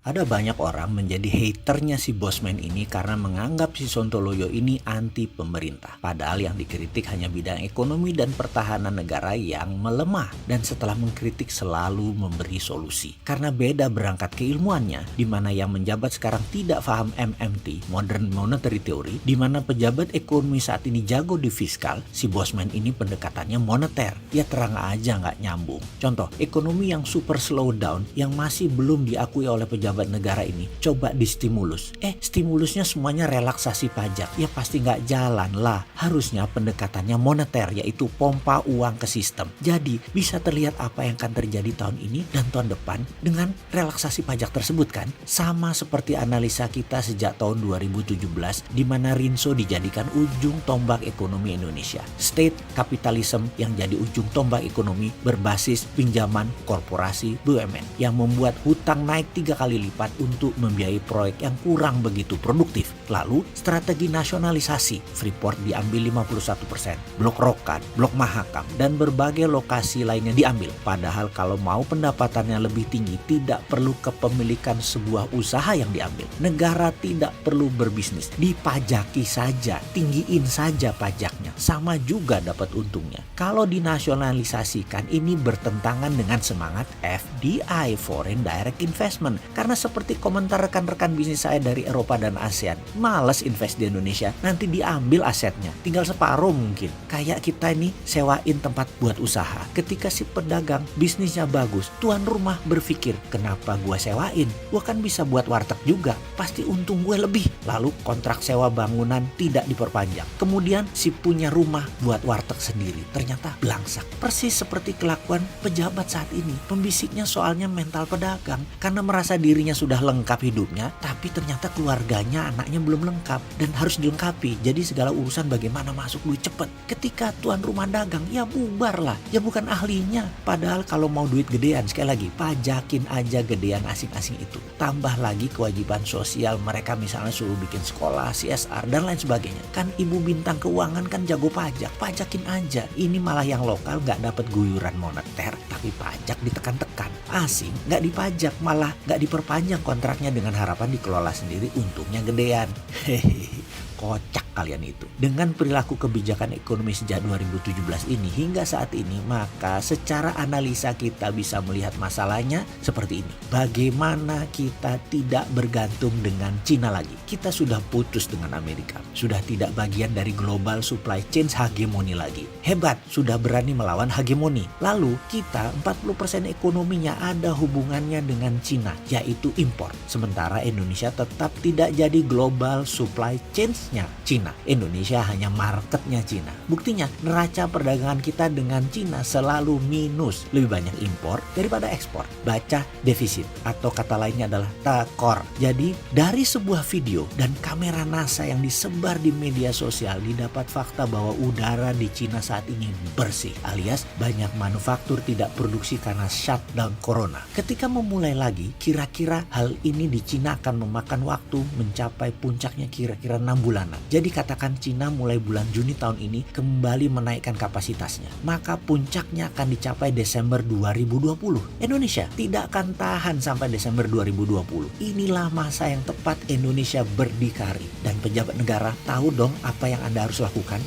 Ada banyak orang menjadi haternya si Bosman ini karena menganggap si Sontoloyo ini anti pemerintah. Padahal yang dikritik hanya bidang ekonomi dan pertahanan negara yang melemah. Dan setelah mengkritik selalu memberi solusi. Karena beda berangkat keilmuannya, di mana yang menjabat sekarang tidak paham MMT, Modern Monetary Theory, di mana pejabat ekonomi saat ini jago di fiskal, si Bosman ini pendekatannya moneter. Ya terang aja nggak nyambung. Contoh, ekonomi yang super slow down, yang masih belum diakui oleh pejabat negara ini coba distimulus. Stimulusnya semuanya relaksasi pajak. Ya pasti nggak jalan lah. Harusnya pendekatannya moneter, yaitu pompa uang ke sistem. Jadi bisa terlihat apa yang akan terjadi tahun ini dan tahun depan dengan relaksasi pajak tersebut kan. Sama seperti analisa kita sejak tahun 2017 di mana Rinso dijadikan ujung tombak ekonomi Indonesia. State capitalism yang jadi ujung tombak ekonomi berbasis pinjaman korporasi BUMN yang membuat hutang naik 3 kali lipat untuk membiayai proyek yang kurang begitu produktif. Lalu strategi nasionalisasi, Freeport diambil 51%, Blok Rokan, Blok Mahakam, dan berbagai lokasi lainnya diambil. Padahal kalau mau pendapatannya lebih tinggi tidak perlu kepemilikan sebuah usaha yang diambil. Negara tidak perlu berbisnis, dipajaki saja, tinggiin saja pajaknya, sama juga dapat untungnya. Kalau dinasionalisasikan ini bertentangan dengan semangat FDI, Foreign Direct Investment. Karena seperti komentar rekan-rekan bisnis saya dari Eropa dan ASEAN, males invest di Indonesia, nanti diambil asetnya, tinggal separuh mungkin. Kayak kita ini sewain tempat buat usaha. Ketika si pedagang bisnisnya bagus, tuan rumah berpikir, kenapa gua sewain? Gua kan bisa buat warteg juga, pasti untung gue lebih. Lalu kontrak sewa bangunan tidak diperpanjang. Kemudian si punya rumah buat warteg sendiri, ternyata belangsak. Persis seperti kelakuan pejabat saat ini. Pembisiknya soalnya mental pedagang, karena merasa dirinya sudah lengkap hidupnya, tapi ternyata keluarganya, anaknya belum lengkap dan harus dilengkapi. Jadi segala urusan bagaimana masuk duit cepet. Ketika tuan rumah dagang, ya bubar lah, ya bukan ahlinya. Padahal kalau mau duit gedean, sekali lagi pajakin aja gedean asing-asing itu. Tambah lagi kewajiban sosial mereka, misalnya suruh bikin sekolah, CSR dan lain sebagainya. Kan ibu bintang keuangan kan jago pajak, pajakin aja. Ini malah yang lokal nggak dapat guyuran moneter, tapi pajak ditekan-tekan. Asing nggak dipajak, malah nggak diperpanjang kontraknya dengan harapan dikelola sendiri, untungnya gedean. Hehehe. Kocak kalian itu. Dengan perilaku kebijakan ekonomi sejak 2017 ini hingga saat ini, maka secara analisa kita bisa melihat masalahnya seperti ini. Bagaimana kita tidak bergantung dengan Cina lagi. Kita sudah putus dengan Amerika. Sudah tidak bagian dari global supply chain hegemoni lagi. Hebat, sudah berani melawan hegemoni. Lalu kita 40% ekonominya ada hubungannya dengan Cina, yaitu impor. Sementara Indonesia tetap tidak jadi global supply chain Cina. Indonesia hanya marketnya Cina. Buktinya neraca perdagangan kita dengan Cina selalu minus. Lebih banyak impor daripada ekspor. Baca defisit atau kata lainnya adalah tekor. Jadi dari sebuah video dan kamera NASA yang disebar di media sosial didapat fakta bahwa udara di Cina saat ini bersih. Alias banyak manufaktur tidak produksi karena shutdown corona. Ketika memulai lagi, kira-kira hal ini di Cina akan memakan waktu mencapai puncaknya kira-kira 6 bulan. Jadi katakan Cina mulai bulan Juni tahun ini kembali menaikkan kapasitasnya. Maka puncaknya akan dicapai Desember 2020. Indonesia tidak akan tahan sampai Desember 2020. Inilah masa yang tepat Indonesia berdikari. Dan pejabat negara tahu dong apa yang Anda harus lakukan.